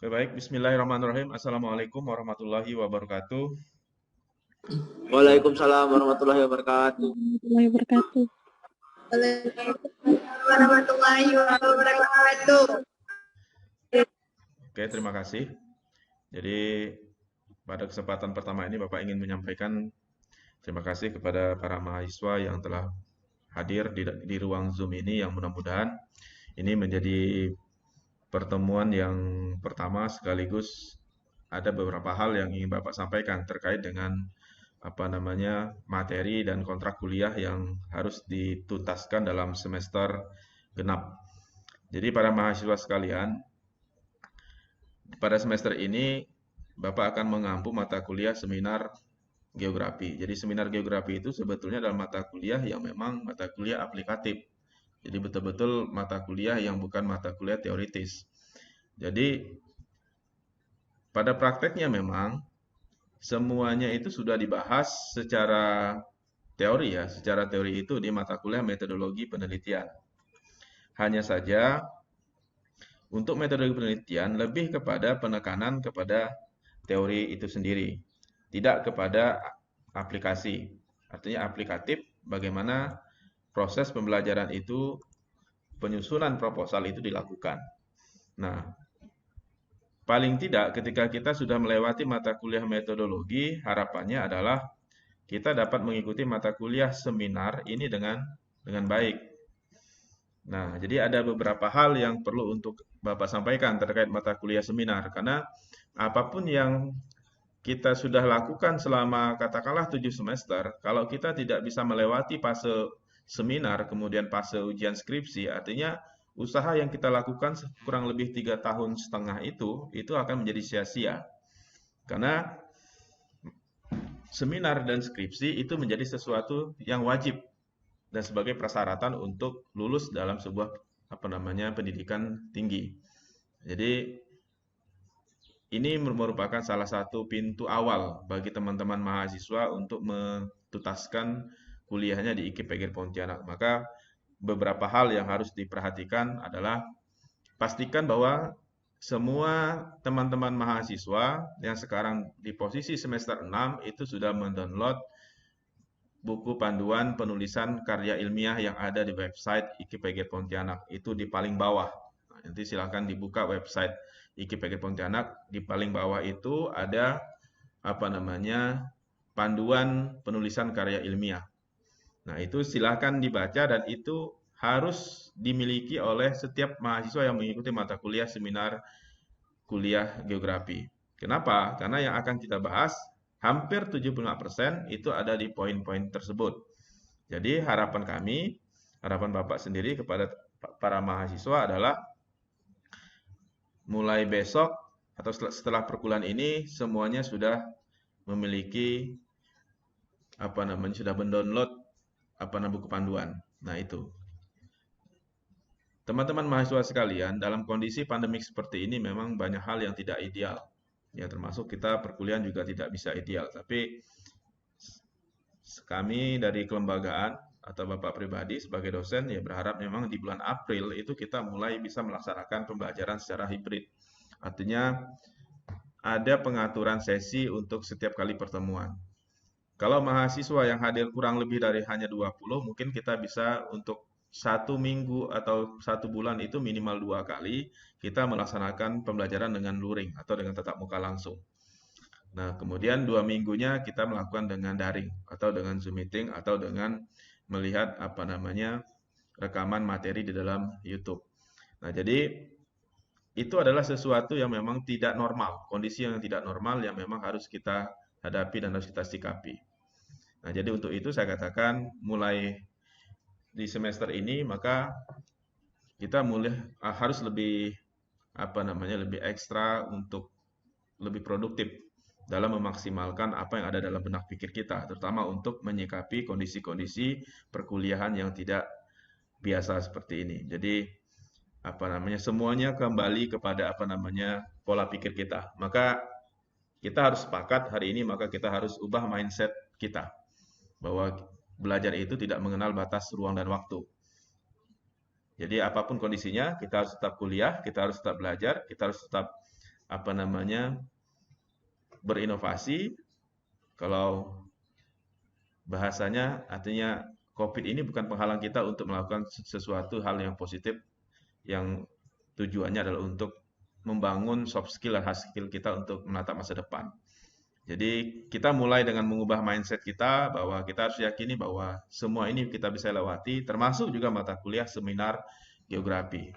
Oke, baik, Bismillahirrahmanirrahim. Assalamualaikum warahmatullahi wabarakatuh. Waalaikumsalam warahmatullahi wabarakatuh. Warahmatullahi wabarakatuh. Waalaikumsalam warahmatullahi wabarakatuh. Oke, terima kasih. Jadi, pada kesempatan pertama ini Bapak ingin menyampaikan terima kasih kepada para mahasiswa yang telah hadir di ruang Zoom ini, yang mudah-mudahan ini menjadi pertemuan yang pertama sekaligus ada beberapa hal yang ingin Bapak sampaikan terkait dengan materi dan kontrak kuliah yang harus dituntaskan dalam semester genap. Jadi para mahasiswa sekalian, pada semester ini Bapak akan mengampu mata kuliah seminar geografi. Jadi seminar geografi itu sebetulnya adalah mata kuliah yang memang mata kuliah aplikatif. Jadi betul-betul mata kuliah yang bukan mata kuliah teoritis. Jadi pada prakteknya memang semuanya itu sudah dibahas secara teori ya, secara teori itu di mata kuliah metodologi penelitian. Hanya saja untuk metodologi penelitian lebih kepada penekanan kepada teori itu sendiri, tidak kepada aplikasi. Artinya aplikatif bagaimana proses pembelajaran itu, penyusunan proposal itu dilakukan. Nah, paling tidak ketika kita sudah melewati mata kuliah metodologi, harapannya adalah kita dapat mengikuti mata kuliah seminar ini dengan baik. Nah, jadi ada beberapa hal yang perlu untuk Bapak sampaikan terkait mata kuliah seminar, karena apapun yang kita sudah lakukan selama katakanlah 7 semester, kalau kita tidak bisa melewati fase seminar, kemudian fase ujian skripsi, artinya usaha yang kita lakukan kurang lebih 3,5 tahun itu akan menjadi sia-sia. Karena seminar dan skripsi itu menjadi sesuatu yang wajib dan sebagai persyaratan untuk lulus dalam sebuah pendidikan tinggi. Jadi ini merupakan salah satu pintu awal bagi teman-teman mahasiswa untuk menuntaskan kuliahnya di IKIP Pontianak. Maka beberapa hal yang harus diperhatikan adalah pastikan bahwa semua teman-teman mahasiswa yang sekarang di posisi semester 6 itu sudah mendownload buku panduan penulisan karya ilmiah yang ada di website IKIP Pontianak. Itu di paling bawah. Nanti silakan dibuka website IKIP Pontianak. Di paling bawah itu ada panduan penulisan karya ilmiah. Nah, itu silakan dibaca dan itu harus dimiliki oleh setiap mahasiswa yang mengikuti mata kuliah seminar kuliah geografi. Kenapa? Karena yang akan kita bahas hampir 75% itu ada di poin-poin tersebut. Jadi harapan kami, harapan Bapak sendiri kepada para mahasiswa adalah mulai besok atau setelah perkuliahan ini semuanya sudah memiliki sudah mendownload buku panduan. Nah, itu. Teman-teman mahasiswa sekalian, dalam kondisi pandemik seperti ini memang banyak hal yang tidak ideal. Ya, termasuk kita perkuliahan juga tidak bisa ideal, tapi kami dari kelembagaan atau Bapak pribadi sebagai dosen ya berharap memang di bulan April itu kita mulai bisa melaksanakan pembelajaran secara hibrid. Artinya ada pengaturan sesi untuk setiap kali pertemuan. Kalau mahasiswa yang hadir kurang lebih dari hanya 20, mungkin kita bisa untuk 1 minggu atau 1 bulan itu minimal 2 kali kita melaksanakan pembelajaran dengan luring atau dengan tatap muka langsung. Nah, kemudian 2 minggunya kita melakukan dengan daring atau dengan Zoom meeting atau dengan melihat rekaman materi di dalam YouTube. Nah, jadi itu adalah sesuatu yang memang tidak normal, kondisi yang tidak normal yang memang harus kita hadapi dan harus kita sikapi. Nah, jadi untuk itu saya katakan mulai di semester ini maka kita mulai harus lebih lebih ekstra untuk lebih produktif dalam memaksimalkan apa yang ada dalam benak pikir kita, terutama untuk menyikapi kondisi-kondisi perkuliahan yang tidak biasa seperti ini. Jadi semuanya kembali kepada pola pikir kita. Maka kita harus sepakat hari ini, maka kita harus ubah mindset kita bahwa belajar itu tidak mengenal batas ruang dan waktu. Jadi apapun kondisinya, kita harus tetap kuliah, kita harus tetap belajar, kita harus tetap berinovasi. Kalau bahasanya artinya COVID ini bukan penghalang kita untuk melakukan sesuatu hal yang positif yang tujuannya adalah untuk membangun soft skill dan hard skill kita untuk menatap masa depan. Jadi kita mulai dengan mengubah mindset kita bahwa kita harus yakini bahwa semua ini kita bisa lewati, termasuk juga mata kuliah seminar geografi.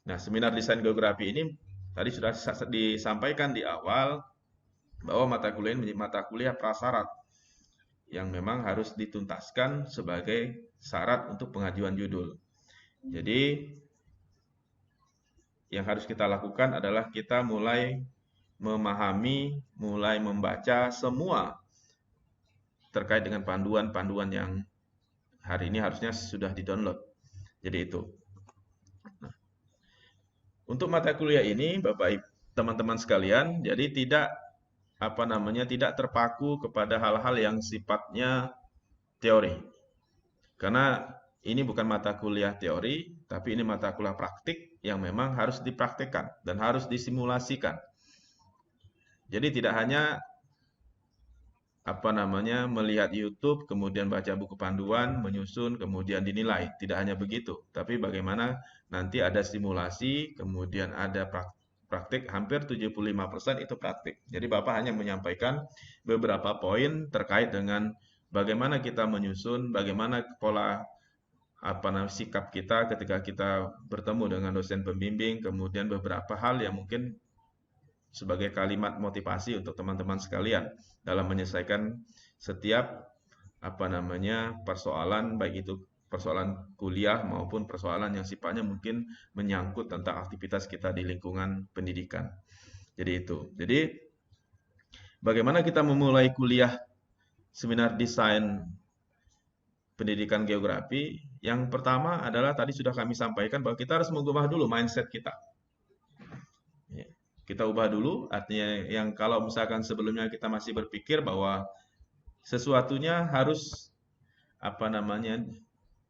Nah, seminar desain geografi ini tadi sudah disampaikan di awal bahwa mata kuliah ini menjadi mata kuliah prasyarat yang memang harus dituntaskan sebagai syarat untuk pengajuan judul. Jadi yang harus kita lakukan adalah kita mulai memahami, mulai membaca semua terkait dengan panduan-panduan yang hari ini harusnya sudah di-download. Jadi itu. Nah, untuk mata kuliah ini, Bapak teman-teman sekalian, jadi tidak terpaku kepada hal-hal yang sifatnya teori. Karena ini bukan mata kuliah teori, tapi ini mata kuliah praktik yang memang harus dipraktikkan dan harus disimulasikan. Jadi tidak hanya melihat YouTube, kemudian baca buku panduan, menyusun, kemudian dinilai. Tidak hanya begitu, tapi bagaimana nanti ada simulasi, kemudian ada praktik, hampir 75% itu praktik. Jadi Bapak hanya menyampaikan beberapa poin terkait dengan bagaimana kita menyusun, bagaimana pola sikap kita ketika kita bertemu dengan dosen pembimbing, kemudian beberapa hal yang mungkin sebagai kalimat motivasi untuk teman-teman sekalian dalam menyelesaikan setiap persoalan, baik itu persoalan kuliah maupun persoalan yang sifatnya mungkin menyangkut tentang aktivitas kita di lingkungan pendidikan. Jadi itu. Jadi bagaimana kita memulai kuliah seminar desain pendidikan geografi? Yang pertama adalah tadi sudah kami sampaikan bahwa kita harus mengubah dulu mindset kita. Kita ubah dulu, artinya yang kalau misalkan sebelumnya kita masih berpikir bahwa sesuatunya harus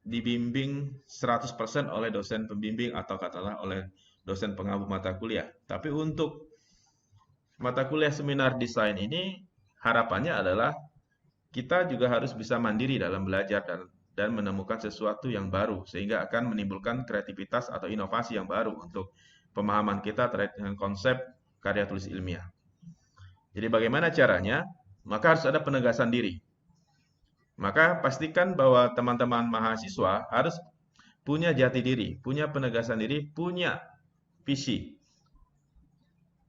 dibimbing 100% oleh dosen pembimbing atau katakanlah oleh dosen pengampu mata kuliah. Tapi untuk mata kuliah seminar desain ini harapannya adalah kita juga harus bisa mandiri dalam belajar dan menemukan sesuatu yang baru sehingga akan menimbulkan kreativitas atau inovasi yang baru untuk pemahaman kita terkait dengan konsep karya tulis ilmiah. Jadi bagaimana caranya? Maka harus ada penegasan diri. Maka pastikan bahwa teman-teman mahasiswa harus punya jati diri, punya penegasan diri, punya visi.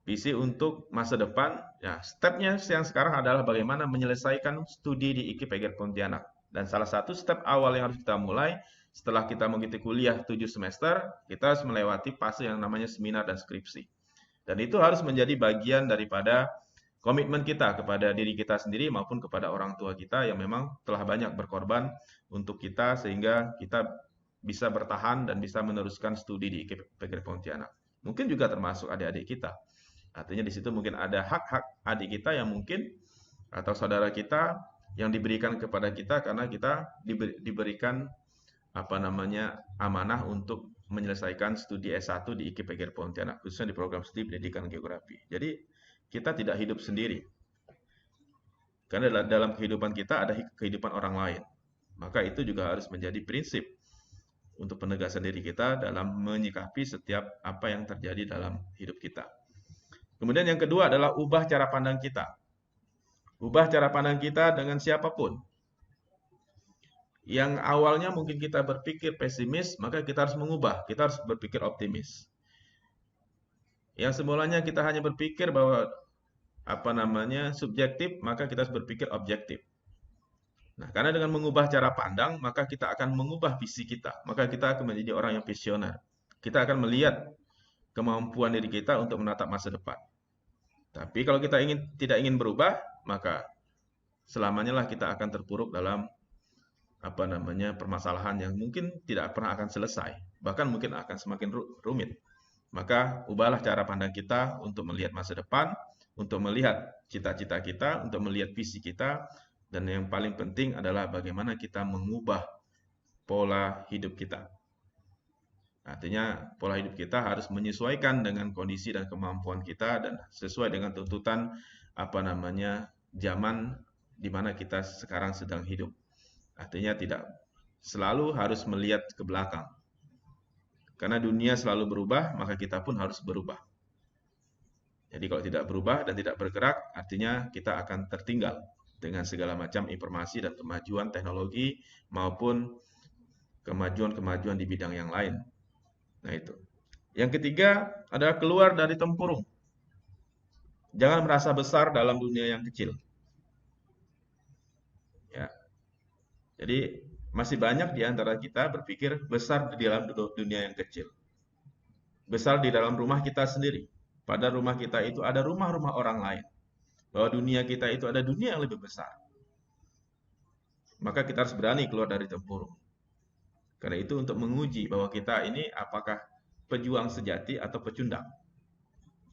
Visi untuk masa depan. Ya, stepnya yang sekarang adalah bagaimana menyelesaikan studi di IKIP Pontianak. Dan salah satu step awal yang harus kita mulai setelah kita mengikuti kuliah 7 semester, kita harus melewati fase yang namanya seminar dan skripsi. Dan itu harus menjadi bagian daripada komitmen kita kepada diri kita sendiri maupun kepada orang tua kita yang memang telah banyak berkorban untuk kita sehingga kita bisa bertahan dan bisa meneruskan studi di IKIP Pontianak. Mungkin juga termasuk adik-adik kita. Artinya di situ mungkin ada hak-hak adik kita yang mungkin atau saudara kita yang diberikan kepada kita karena kita diberikan amanah untuk menyelesaikan studi S1 di IKIP Pontianak, khususnya di program studi pendidikan geografi. Jadi kita tidak hidup sendiri. Karena dalam kehidupan kita ada kehidupan orang lain. Maka itu juga harus menjadi prinsip untuk penegasan diri kita dalam menyikapi setiap apa yang terjadi dalam hidup kita. Kemudian yang kedua adalah ubah cara pandang kita. Ubah cara pandang kita dengan siapapun. Yang awalnya mungkin kita berpikir pesimis, maka kita harus mengubah. Kita harus berpikir optimis. Yang semulanya kita hanya berpikir bahwa subjektif, maka kita harus berpikir objektif. Nah, karena dengan mengubah cara pandang, maka kita akan mengubah visi kita. Maka kita akan menjadi orang yang visioner. Kita akan melihat kemampuan diri kita untuk menatap masa depan. Tapi kalau kita tidak ingin berubah, maka selamanya lah kita akan terpuruk dalam permasalahan yang mungkin tidak pernah akan selesai, bahkan mungkin akan semakin rumit. Maka ubahlah cara pandang kita untuk melihat masa depan, untuk melihat cita-cita kita, untuk melihat visi kita, dan yang paling penting adalah bagaimana kita mengubah pola hidup kita. Artinya pola hidup kita harus menyesuaikan dengan kondisi dan kemampuan kita dan sesuai dengan tuntutan zaman di mana kita sekarang sedang hidup. Artinya tidak selalu harus melihat ke belakang. Karena dunia selalu berubah, maka kita pun harus berubah. Jadi kalau tidak berubah dan tidak bergerak, artinya kita akan tertinggal dengan segala macam informasi dan kemajuan teknologi maupun kemajuan-kemajuan di bidang yang lain. Nah itu. Yang ketiga adalah keluar dari tempurung. Jangan merasa besar dalam dunia yang kecil. Ya. Jadi masih banyak di antara kita berpikir besar di dalam dunia yang kecil. Besar di dalam rumah kita sendiri. Pada rumah kita itu ada rumah-rumah orang lain. Bahwa dunia kita itu ada dunia yang lebih besar. Maka kita harus berani keluar dari tempurung. Karena itu untuk menguji bahwa kita ini apakah pejuang sejati atau pecundang.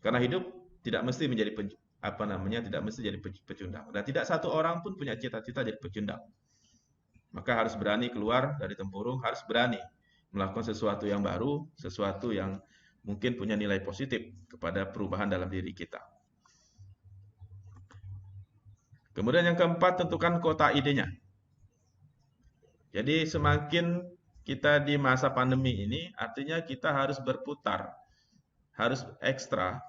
Karena hidup tidak mesti menjadi tidak mesti jadi pecundang. Dan tidak satu orang pun punya cita-cita jadi pecundang. Maka harus berani keluar dari tempurung, harus berani melakukan sesuatu yang baru, sesuatu yang mungkin punya nilai positif kepada perubahan dalam diri kita. Kemudian yang keempat, tentukan kota idenya. Jadi semakin kita di masa pandemi ini, artinya kita harus berputar, harus ekstra,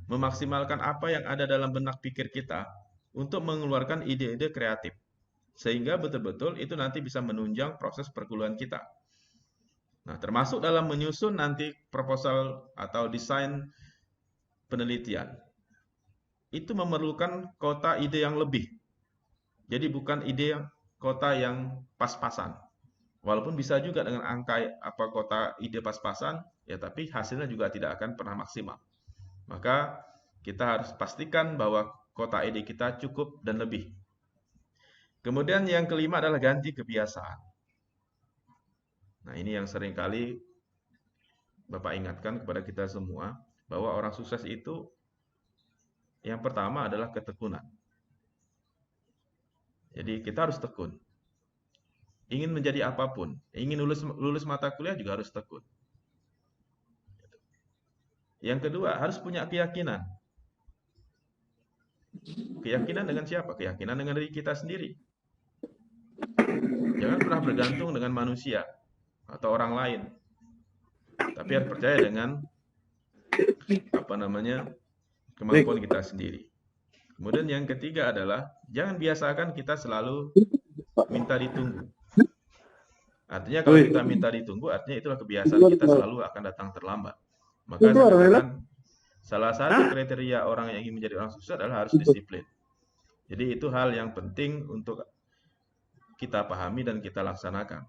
memaksimalkan apa yang ada dalam benak pikir kita untuk mengeluarkan ide-ide kreatif. Sehingga betul-betul itu nanti bisa menunjang proses perkuliahan kita. Nah, termasuk dalam menyusun nanti proposal atau desain penelitian. Itu memerlukan kota ide yang lebih. Jadi bukan ide kota yang pas-pasan. Walaupun bisa juga dengan angka kota ide pas-pasan, ya tapi hasilnya juga tidak akan pernah maksimal. Maka kita harus pastikan bahwa kota ide kita cukup dan lebih. Kemudian yang kelima adalah ganti kebiasaan. Nah, ini yang seringkali Bapak ingatkan kepada kita semua, bahwa orang sukses itu yang pertama adalah ketekunan. Jadi kita harus tekun. Ingin menjadi apapun, ingin lulus mata kuliah juga harus tekun. Yang kedua, harus punya keyakinan. Keyakinan dengan siapa? Keyakinan dengan diri kita sendiri. Jangan pernah bergantung dengan manusia atau orang lain. Tapi harus percaya dengan kemampuan kita sendiri. Kemudian yang ketiga adalah jangan biasakan kita selalu minta ditunggu. Artinya kalau kita minta ditunggu, artinya itulah kebiasaan kita selalu akan datang terlambat. Maka saya katakan salah satu kriteria orang yang ingin menjadi orang sukses adalah harus disiplin. Jadi itu hal yang penting untuk kita pahami dan kita laksanakan.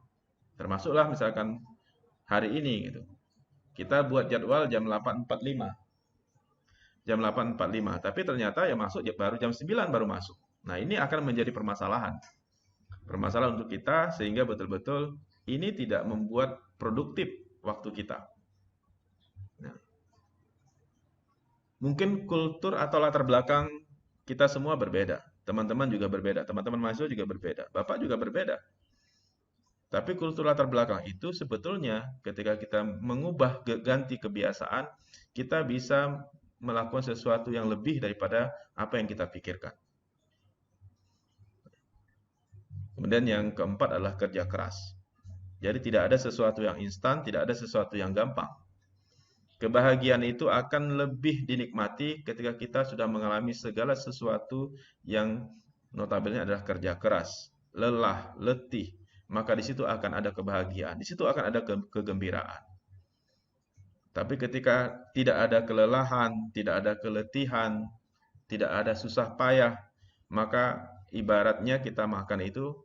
Termasuklah misalkan hari ini gitu. Kita buat jadwal jam 8.45. Jam 8.45, tapi ternyata yang masuk baru jam 9 baru masuk. Nah, ini akan menjadi permasalahan. Permasalahan untuk kita sehingga betul-betul ini tidak membuat produktif waktu kita. Nah, mungkin kultur atau latar belakang kita semua berbeda. Teman-teman juga berbeda, teman-teman mahasiswa juga berbeda, Bapak juga berbeda. Tapi kultur latar belakang itu sebetulnya ketika kita mengubah ganti kebiasaan, kita bisa melakukan sesuatu yang lebih daripada apa yang kita pikirkan. Kemudian yang keempat adalah kerja keras. Jadi tidak ada sesuatu yang instan, tidak ada sesuatu yang gampang. Kebahagiaan itu akan lebih dinikmati ketika kita sudah mengalami segala sesuatu yang notabene adalah kerja keras, lelah, letih. Maka di situ akan ada kebahagiaan, di situ akan ada kegembiraan. Tapi ketika tidak ada kelelahan, tidak ada keletihan, tidak ada susah payah, maka ibaratnya kita makan itu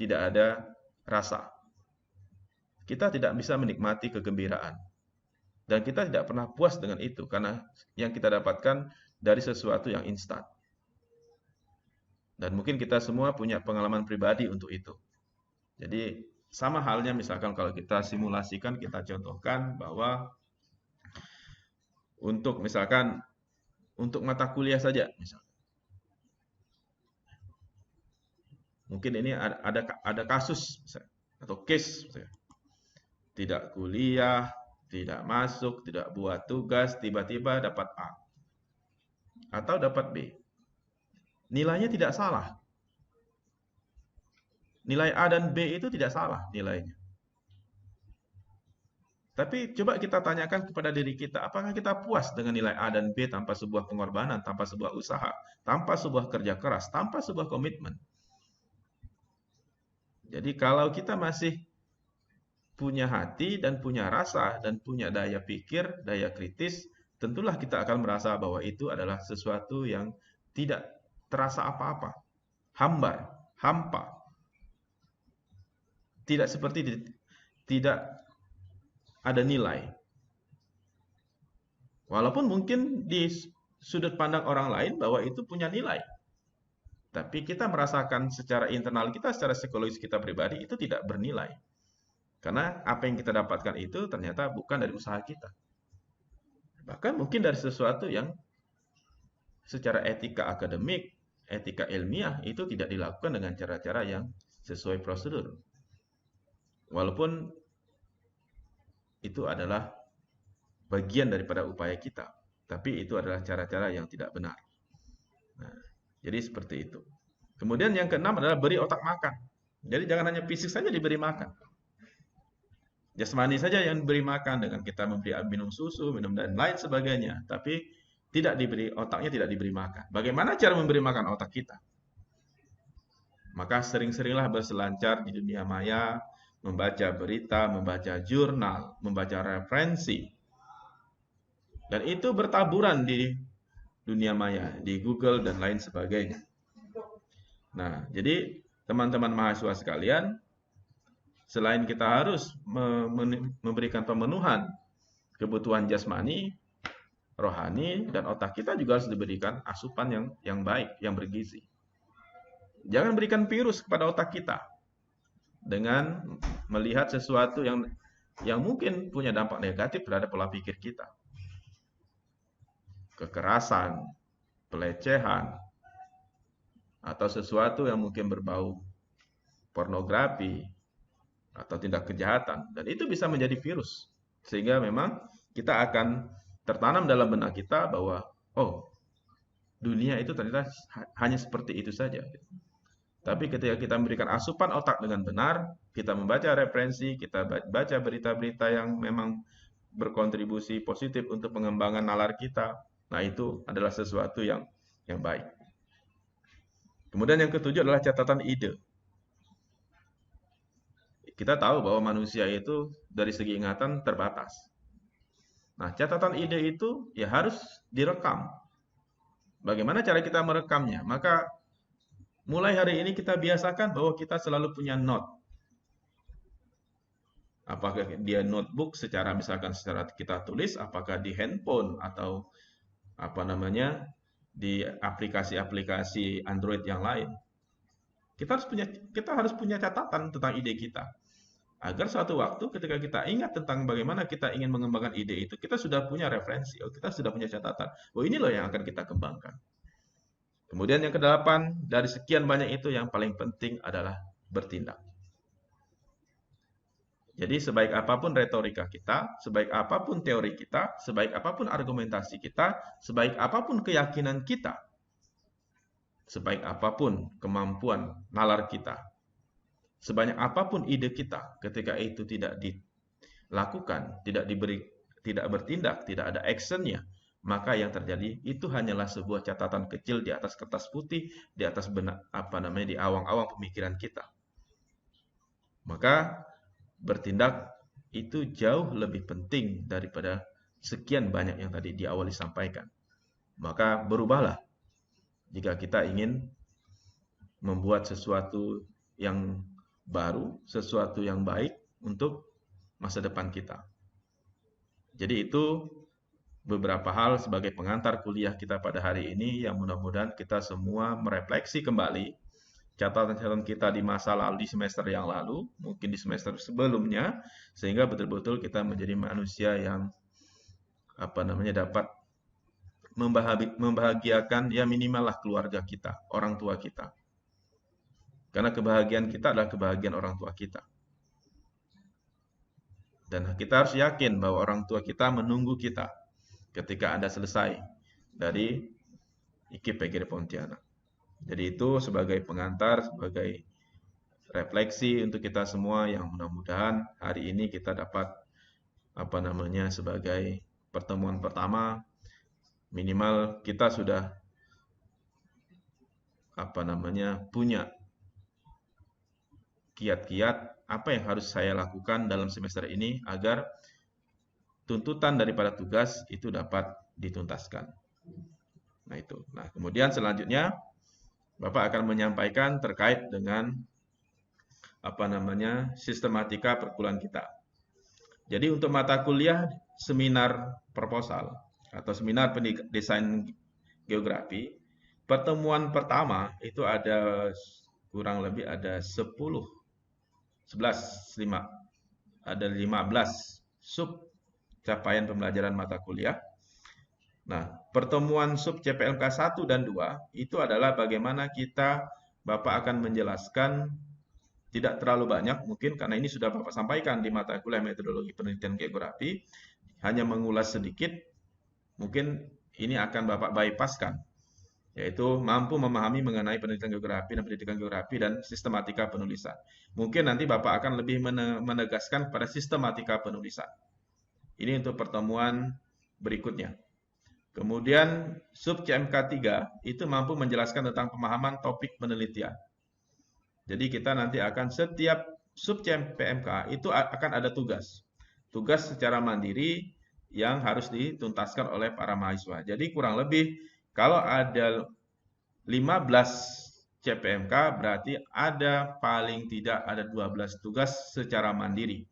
tidak ada rasa. Kita tidak bisa menikmati kegembiraan. Dan kita tidak pernah puas dengan itu, karena yang kita dapatkan dari sesuatu yang instan. Dan mungkin kita semua punya pengalaman pribadi untuk itu. Jadi sama halnya misalkan kalau kita simulasikan, kita contohkan bahwa untuk misalkan untuk mata kuliah saja, misalkan. Mungkin ini ada kasus misalkan, atau case misalkan. tidak kuliah, tidak masuk, tidak buat tugas, tiba-tiba dapat A atau dapat B. Nilainya tidak salah. Nilai A dan B itu tidak salah nilainya. Tapi coba kita tanyakan kepada diri kita, apakah kita puas dengan nilai A dan B tanpa sebuah pengorbanan, tanpa sebuah usaha, tanpa sebuah kerja keras, tanpa sebuah komitmen? Jadi kalau kita masih punya hati dan punya rasa dan punya daya pikir, daya kritis, tentulah kita akan merasa bahwa itu adalah sesuatu yang tidak terasa apa-apa. Hambar, hampa. Tidak ada nilai. Walaupun mungkin di sudut pandang orang lain bahwa itu punya nilai. Tapi kita merasakan secara internal kita, secara psikologis kita pribadi, itu tidak bernilai. Karena apa yang kita dapatkan itu ternyata bukan dari usaha kita. Bahkan mungkin dari sesuatu yang secara etika akademik, etika ilmiah, itu tidak dilakukan dengan cara-cara yang sesuai prosedur. Walaupun itu adalah bagian daripada upaya kita. Tapi itu adalah cara-cara yang tidak benar. Nah, jadi seperti itu. Kemudian yang keenam adalah beri otak makan. Jadi jangan hanya fisik saja diberi makan. Jasmani saja yang diberi makan dengan kita memberi minum susu, minum dan lain sebagainya. Tapi otaknya tidak diberi makan. Bagaimana cara memberi makan otak kita? Maka sering-seringlah berselancar di dunia maya, membaca berita, membaca jurnal, membaca referensi. Dan itu bertaburan di dunia maya, di Google dan lain sebagainya. Nah, jadi teman-teman mahasiswa sekalian, selain kita harus memberikan pemenuhan kebutuhan jasmani, rohani, dan otak kita juga harus diberikan asupan yang baik, yang bergizi. Jangan berikan virus kepada otak kita dengan melihat sesuatu yang mungkin punya dampak negatif terhadap pola pikir kita. Kekerasan, pelecehan, atau sesuatu yang mungkin berbau pornografi, atau tindak kejahatan. Dan itu bisa menjadi virus. Sehingga memang kita akan tertanam dalam benak kita bahwa, oh, dunia itu ternyata hanya seperti itu saja. Tapi ketika kita memberikan asupan otak dengan benar, kita membaca referensi, kita baca berita-berita yang memang berkontribusi positif untuk pengembangan nalar kita, nah itu adalah sesuatu yang baik. Kemudian yang ketujuh adalah catatan ide. Kita tahu bahwa manusia itu dari segi ingatan terbatas. Nah, catatan ide itu ya harus direkam. Bagaimana cara kita merekamnya? Maka mulai hari ini kita biasakan bahwa kita selalu punya note. Apakah dia notebook misalkan secara kita tulis, apakah di handphone atau di aplikasi-aplikasi Android yang lain. Kita harus punya catatan tentang ide kita. Agar suatu waktu ketika kita ingat tentang bagaimana kita ingin mengembangkan ide itu, kita sudah punya referensi, kita sudah punya catatan. Oh, ini loh yang akan kita kembangkan. Kemudian yang kedelapan, dari sekian banyak itu yang paling penting adalah bertindak. Jadi sebaik apapun retorika kita, sebaik apapun teori kita, sebaik apapun argumentasi kita, sebaik apapun keyakinan kita, sebaik apapun kemampuan nalar kita, sebanyak apapun ide kita, ketika itu tidak dilakukan, tidak bertindak, tidak ada actionnya, maka yang terjadi itu hanyalah sebuah catatan kecil di atas kertas putih, di atas di awang-awang pemikiran kita. Maka bertindak itu jauh lebih penting daripada sekian banyak yang tadi di awal disampaikan. Maka berubahlah jika kita ingin membuat sesuatu yang baru, sesuatu yang baik untuk masa depan kita. Jadi itu beberapa hal sebagai pengantar kuliah kita pada hari ini yang mudah-mudahan kita semua merefleksi kembali catatan-catatan kita di masa lalu, di semester yang lalu, mungkin di semester sebelumnya, sehingga betul-betul kita menjadi manusia yang dapat membahagiakan ya minimal lah keluarga kita, orang tua kita. Karena kebahagiaan kita adalah kebahagiaan orang tua kita. Dan kita harus yakin bahwa orang tua kita menunggu kita ketika Anda selesai dari IKIP PGRI Pontianak. Jadi itu sebagai pengantar, sebagai refleksi untuk kita semua yang mudah-mudahan hari ini kita dapat sebagai pertemuan pertama minimal kita sudah punya kiat-kiat apa yang harus saya lakukan dalam semester ini agar tuntutan daripada tugas itu dapat dituntaskan. Nah itu. Nah, kemudian selanjutnya Bapak akan menyampaikan terkait dengan sistematika perkuliahan kita. Jadi untuk mata kuliah seminar proposal atau seminar desain geografi, pertemuan pertama itu ada kurang lebih ada 15 sub capaian pembelajaran mata kuliah. Nah, pertemuan sub CPLK 1 dan 2 itu adalah bagaimana Bapak akan menjelaskan tidak terlalu banyak mungkin karena ini sudah Bapak sampaikan di mata kuliah metodologi penelitian geografi, hanya mengulas sedikit, mungkin ini akan Bapak bypasskan, yaitu mampu memahami mengenai penelitian geografi dan pendidikan geografi dan sistematika penulisan. Mungkin nanti Bapak akan lebih menegaskan pada sistematika penulisan. Ini untuk pertemuan berikutnya. Kemudian sub CMK 3 itu mampu menjelaskan tentang pemahaman topik penelitian. Jadi kita nanti akan setiap sub PMK itu akan ada tugas. Tugas secara mandiri yang harus dituntaskan oleh para mahasiswa. Jadi kurang lebih kalau ada 15 CPMK berarti ada paling tidak ada 12 tugas secara mandiri.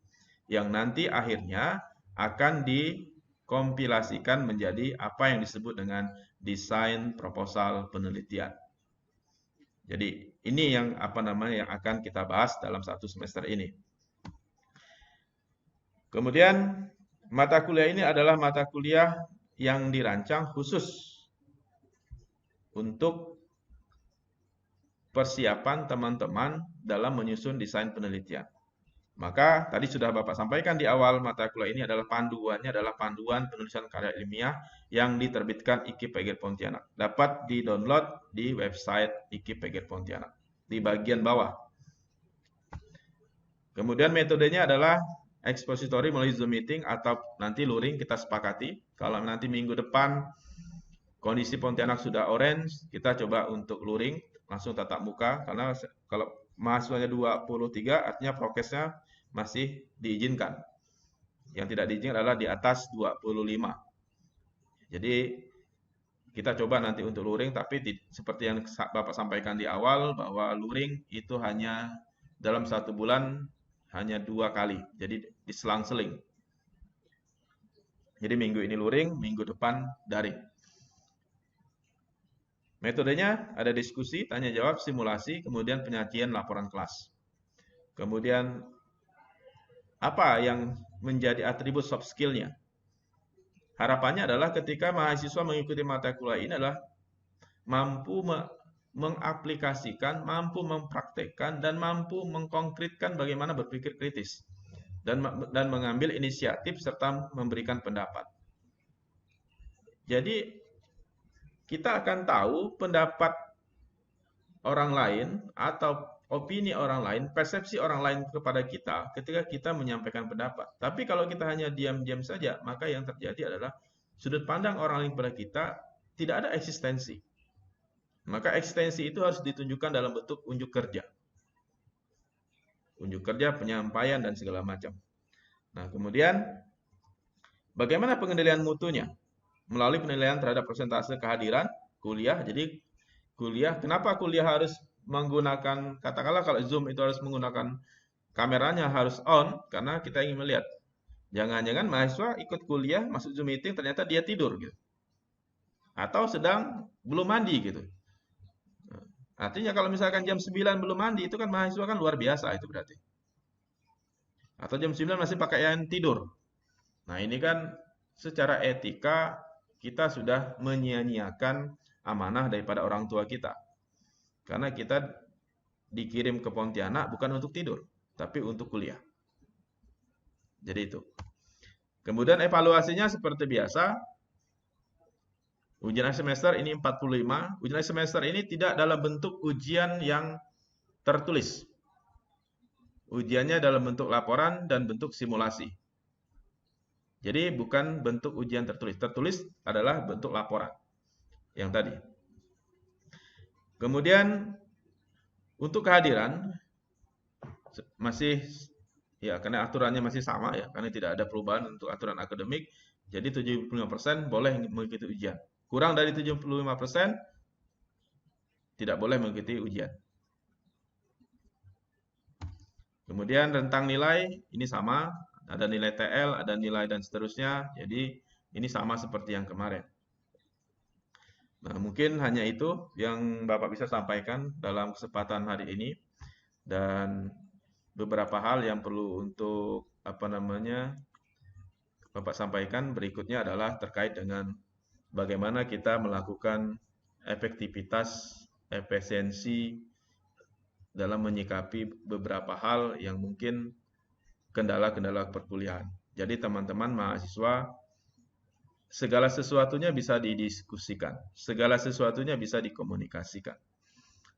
Yang nanti akhirnya akan dikompilasikan menjadi apa yang disebut dengan desain proposal penelitian. Jadi ini yang yang akan kita bahas dalam satu semester ini. Kemudian mata kuliah ini adalah mata kuliah yang dirancang khusus untuk persiapan teman-teman dalam menyusun desain penelitian. Maka tadi sudah Bapak sampaikan di awal, mata kuliah ini adalah panduannya adalah panduan penulisan karya ilmiah yang diterbitkan IKIP PGRI Pontianak. Dapat di-download di website IKIP PGRI Pontianak di bagian bawah. Kemudian metodenya adalah expository melalui Zoom meeting atau nanti luring kita sepakati. Kalau nanti minggu depan kondisi Pontianak sudah orange, kita coba untuk luring langsung tatap muka karena kalau mahasiswanya 23 artinya prokesnya masih diizinkan. Yang tidak diizinkan adalah di atas 25. Jadi kita coba nanti untuk luring, tapi seperti yang Bapak sampaikan di awal bahwa luring itu hanya dalam 1 bulan hanya 2 kali. Jadi diselang-seling. Jadi minggu ini luring, minggu depan daring. Metodenya ada diskusi, tanya jawab, simulasi, kemudian penyajian laporan kelas. Kemudian apa yang menjadi atribut soft skill-nya? Harapannya adalah ketika mahasiswa mengikuti mata kuliah ini adalah mampu mengaplikasikan, mampu mempraktekkan, dan mampu mengkonkretkan bagaimana berpikir kritis. Dan mengambil inisiatif serta memberikan pendapat. Jadi kita akan tahu pendapat orang lain atau opini orang lain, persepsi orang lain kepada kita ketika kita menyampaikan pendapat. Tapi kalau kita hanya diam-diam saja, maka yang terjadi adalah sudut pandang orang lain kepada kita tidak ada eksistensi. Maka eksistensi itu harus ditunjukkan dalam bentuk unjuk kerja. Unjuk kerja, penyampaian, dan segala macam. Nah, kemudian bagaimana pengendalian mutunya? Melalui penilaian terhadap persentase kehadiran kuliah. Jadi kuliah, kenapa kuliah harus menggunakan, katakanlah kalau Zoom itu harus menggunakan kameranya harus on, karena kita ingin melihat. Jangan-jangan mahasiswa ikut kuliah, masuk Zoom meeting, ternyata dia tidur gitu. Atau sedang belum mandi gitu. Artinya kalau misalkan jam 9 belum mandi, itu kan mahasiswa kan luar biasa itu berarti. Atau jam 9 masih pakaian tidur. Nah ini kan secara etika kita sudah menyia-nyiakan amanah daripada orang tua kita. Karena kita dikirim ke Pontianak bukan untuk tidur, tapi untuk kuliah. Jadi itu. Kemudian evaluasinya seperti biasa. Ujian akhir semester ini 45. Ujian akhir semester ini tidak dalam bentuk ujian yang tertulis. Ujiannya dalam bentuk laporan dan bentuk simulasi. Jadi bukan bentuk ujian tertulis. Tertulis adalah bentuk laporan yang tadi. Kemudian untuk kehadiran masih ya karena aturannya masih sama ya, karena tidak ada perubahan untuk aturan akademik. Jadi 75% boleh mengikuti ujian. Kurang dari 75% tidak boleh mengikuti ujian. Kemudian rentang nilai ini sama, ada nilai TL, ada nilai dan seterusnya. Jadi ini sama seperti yang kemarin. Nah, mungkin hanya itu yang Bapak bisa sampaikan dalam kesempatan hari ini. Dan beberapa hal yang perlu untuk Bapak sampaikan berikutnya adalah terkait dengan bagaimana kita melakukan efektivitas, efisiensi dalam menyikapi beberapa hal yang mungkin kendala-kendala perkuliahan. Jadi teman-teman mahasiswa, segala sesuatunya bisa didiskusikan, segala sesuatunya bisa dikomunikasikan.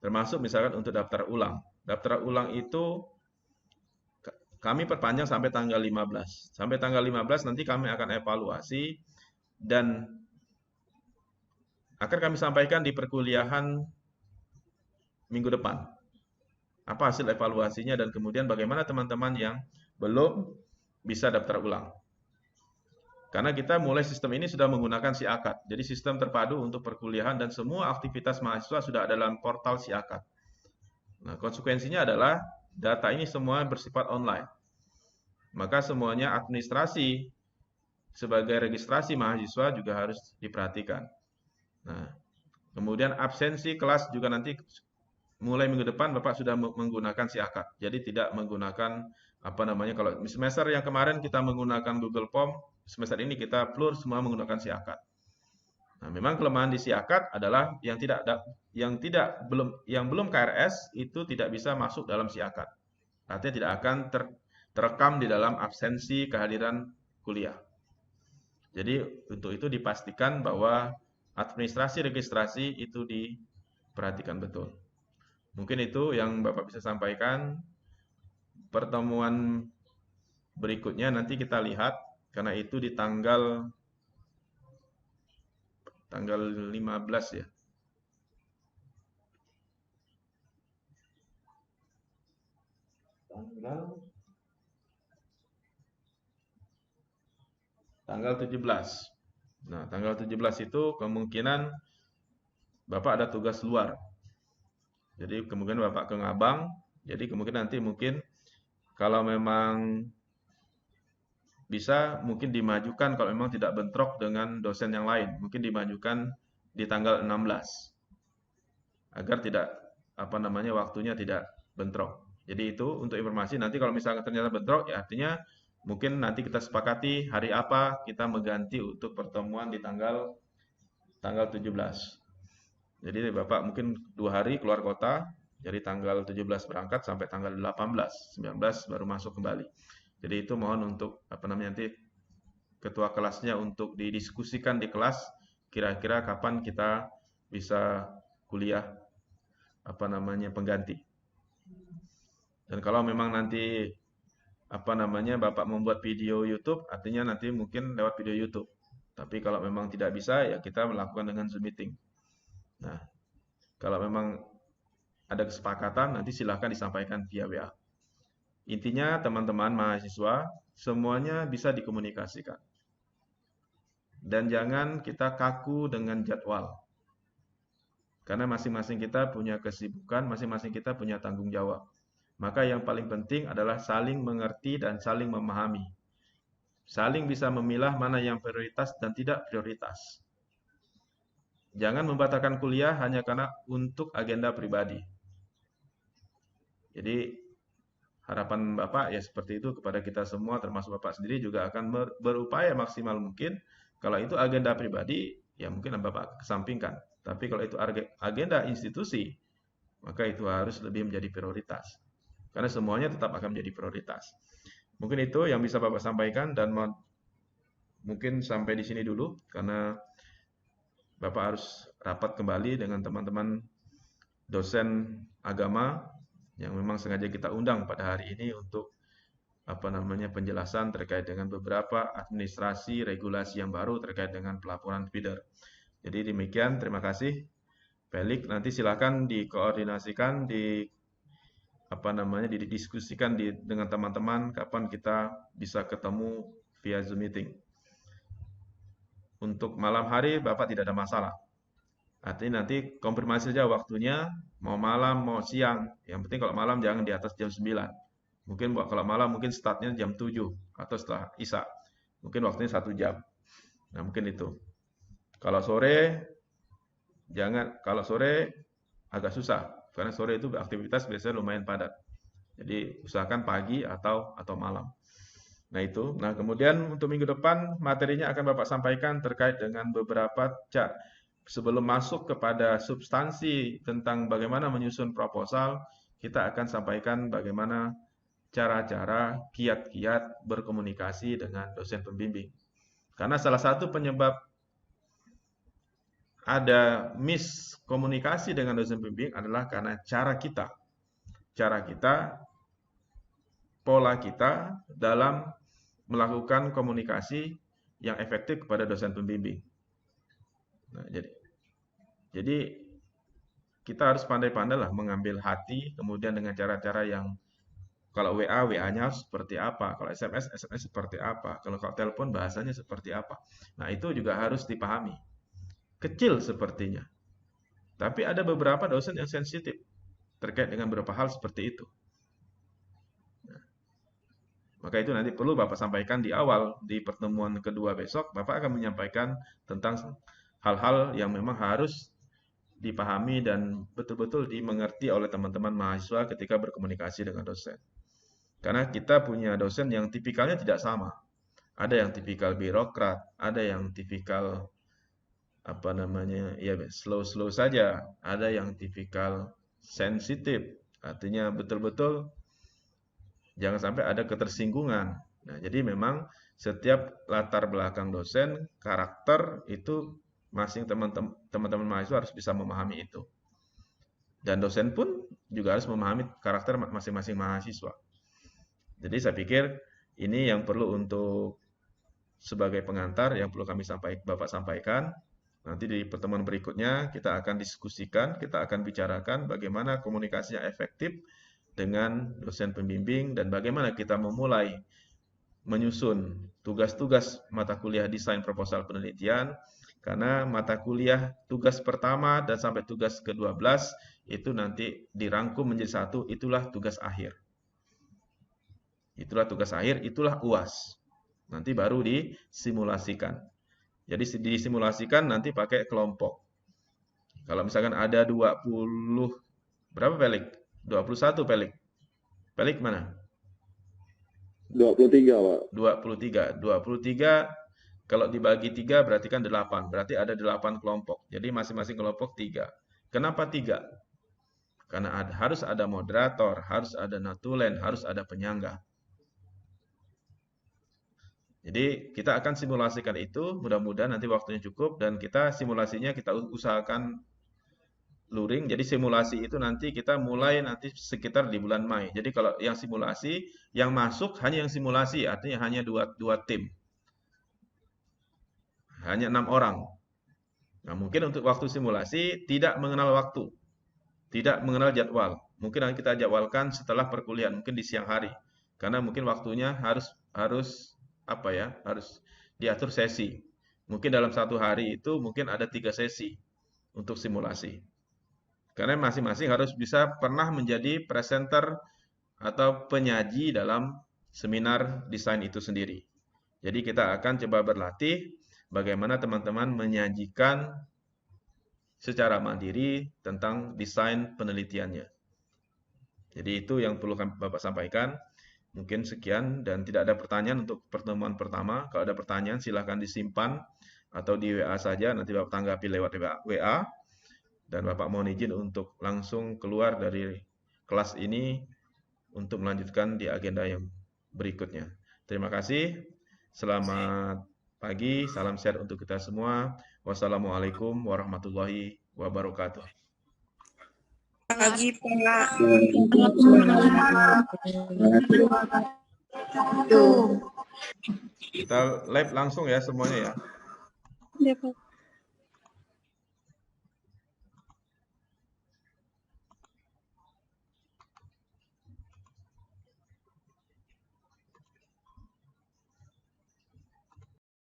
Termasuk misalkan untuk daftar ulang. Daftar ulang itu kami perpanjang sampai tanggal 15. Sampai tanggal 15 nanti kami akan evaluasi dan akan kami sampaikan di perkuliahan minggu depan. Apa hasil evaluasinya dan kemudian bagaimana teman-teman yang belum bisa daftar ulang. Karena kita mulai sistem ini sudah menggunakan SIAKAD. Jadi sistem terpadu untuk perkuliahan dan semua aktivitas mahasiswa sudah ada dalam portal SIAKAD. Nah, konsekuensinya adalah data ini semua bersifat online. Maka semuanya administrasi sebagai registrasi mahasiswa juga harus diperhatikan. Nah, kemudian absensi kelas juga nanti mulai minggu depan Bapak sudah menggunakan SIAKAD. Jadi tidak menggunakan kalau semester yang kemarin kita menggunakan Google Form, semester ini kita semua menggunakan SIAKAD. Nah, memang kelemahan di SIAKAD adalah yang belum KRS itu tidak bisa masuk dalam SIAKAD. Artinya tidak akan terekam di dalam absensi kehadiran kuliah. Jadi untuk itu dipastikan bahwa administrasi registrasi itu diperhatikan betul. Mungkin itu yang Bapak bisa sampaikan. Pertemuan berikutnya nanti kita lihat, karena itu di tanggal 15 ya. Tanggal 17. Nah, tanggal 17 itu kemungkinan Bapak ada tugas luar. Jadi kemungkinan Bapak ke Ngabang. Jadi kemungkinan nanti mungkin kalau memang bisa mungkin dimajukan kalau memang tidak bentrok dengan dosen yang lain. Mungkin dimajukan di tanggal 16. Agar tidak waktunya tidak bentrok. Jadi itu untuk informasi. Nanti kalau misalnya ternyata bentrok, ya artinya mungkin nanti kita sepakati hari apa kita mengganti untuk pertemuan di tanggal 17. Jadi Bapak mungkin 2 hari keluar kota, jadi tanggal 17 berangkat sampai tanggal 18, 19 baru masuk kembali. Jadi itu mohon untuk nanti ketua kelasnya untuk didiskusikan di kelas kira-kira kapan kita bisa kuliah pengganti. Dan kalau memang nanti Bapak membuat video YouTube, artinya nanti mungkin lewat video YouTube. Tapi kalau memang tidak bisa, ya kita melakukan dengan Zoom meeting. Nah, kalau memang ada kesepakatan, nanti silahkan disampaikan via WA. Intinya teman-teman mahasiswa, semuanya bisa dikomunikasikan. Dan jangan kita kaku dengan jadwal. Karena masing-masing kita punya kesibukan, masing-masing kita punya tanggung jawab. Maka yang paling penting adalah saling mengerti dan saling memahami. Saling bisa memilah mana yang prioritas dan tidak prioritas. Jangan membatalkan kuliah hanya karena untuk agenda pribadi. Jadi harapan Bapak ya seperti itu kepada kita semua, termasuk Bapak sendiri juga akan berupaya maksimal mungkin. Kalau itu agenda pribadi, ya mungkin Bapak kesampingkan. Tapi kalau itu agenda institusi, maka itu harus lebih menjadi prioritas. Karena semuanya tetap akan menjadi prioritas. Mungkin itu yang bisa Bapak sampaikan dan mungkin sampai di sini dulu karena Bapak harus rapat kembali dengan teman-teman dosen agama yang memang sengaja kita undang pada hari ini untuk penjelasan terkait dengan beberapa administrasi regulasi yang baru terkait dengan pelaporan feeder. Jadi demikian, terima kasih. Pelik, nanti silakan dikoordinasikan, didiskusikan dengan teman-teman kapan kita bisa ketemu via Zoom meeting. Untuk malam hari Bapak tidak ada masalah. Artinya nanti konfirmasi saja waktunya, mau malam, mau siang. Yang penting kalau malam jangan di atas jam 9. Mungkin kalau malam mungkin startnya jam 7 atau setelah Isya. Mungkin waktunya 1 jam. Nah, mungkin itu. Kalau sore agak susah karena sore itu aktivitas biasanya lumayan padat. Jadi usahakan pagi atau malam. Nah itu. Nah kemudian untuk minggu depan materinya akan Bapak sampaikan terkait dengan beberapa sebelum masuk kepada substansi tentang bagaimana menyusun proposal, kita akan sampaikan bagaimana cara-cara, kiat-kiat berkomunikasi dengan dosen pembimbing. Karena salah satu penyebab ada miskomunikasi dengan dosen pembimbing adalah karena cara kita, pola kita dalam melakukan komunikasi yang efektif kepada dosen pembimbing. Nah, jadi kita harus pandai-pandai lah mengambil hati, kemudian dengan cara-cara yang kalau WA-nya seperti apa, kalau SMS seperti apa, kalau telepon bahasanya seperti apa. Nah, itu juga harus dipahami. Kecil sepertinya. Tapi ada beberapa dosen yang sensitif terkait dengan beberapa hal seperti itu. Maka itu nanti perlu Bapak sampaikan di awal, di pertemuan kedua besok, Bapak akan menyampaikan tentang hal-hal yang memang harus dipahami dan betul-betul dimengerti oleh teman-teman mahasiswa ketika berkomunikasi dengan dosen. Karena kita punya dosen yang tipikalnya tidak sama. Ada yang tipikal birokrat, ada yang tipikal slow-slow saja, ada yang tipikal sensitif, artinya betul-betul jangan sampai ada ketersinggungan. Nah, jadi memang setiap latar belakang dosen, karakter itu masing teman-teman mahasiswa harus bisa memahami itu. Dan dosen pun juga harus memahami karakter masing-masing mahasiswa. Jadi saya pikir ini yang perlu untuk sebagai pengantar yang perlu Bapak sampaikan. Nanti di pertemuan berikutnya kita akan diskusikan, kita akan bicarakan bagaimana komunikasi yang efektif dengan dosen pembimbing dan bagaimana kita memulai menyusun tugas-tugas mata kuliah desain proposal penelitian, karena mata kuliah tugas pertama dan sampai tugas ke-12 itu nanti dirangkum menjadi satu, itulah tugas akhir. Itulah tugas akhir, itulah UAS. Nanti baru disimulasikan. Jadi disimulasikan nanti pakai kelompok. Kalau misalkan ada 20, berapa Pelik? 21 Pelik. Pelik mana? 23, Pak. 23 kalau dibagi 3 berarti kan 8. Berarti ada 8 kelompok. Jadi masing-masing kelompok 3. Kenapa 3? Karena harus ada moderator, harus ada natulen, harus ada penyangga. Jadi kita akan simulasikan itu, mudah-mudahan nanti waktunya cukup dan kita simulasinya kita usahakan luring. Jadi simulasi itu nanti kita mulai nanti sekitar di bulan Mei. Jadi kalau yang simulasi, yang masuk hanya yang simulasi, artinya hanya dua tim. Hanya 6 orang. Nah, mungkin untuk waktu simulasi tidak mengenal waktu. Tidak mengenal jadwal. Mungkin nanti kita jadwalkan setelah perkuliahan, mungkin di siang hari. Karena mungkin waktunya harus diatur sesi. Mungkin dalam satu hari itu mungkin ada 3 sesi untuk simulasi. Karena masing-masing harus bisa pernah menjadi presenter atau penyaji dalam seminar desain itu sendiri. Jadi kita akan coba berlatih bagaimana teman-teman menyajikan secara mandiri tentang desain penelitiannya. Jadi itu yang perlu Bapak sampaikan. Mungkin sekian dan tidak ada pertanyaan untuk pertemuan pertama. Kalau ada pertanyaan silahkan disimpan atau di WA saja, nanti Bapak tanggapi lewat WA. Dan Bapak mohon izin untuk langsung keluar dari kelas ini untuk melanjutkan di agenda yang berikutnya. Terima kasih. Selamat pagi, salam sehat untuk kita semua. Wassalamualaikum warahmatullahi wabarakatuh. Pagi Pak. Kita live langsung ya semuanya ya. Ya, Pak.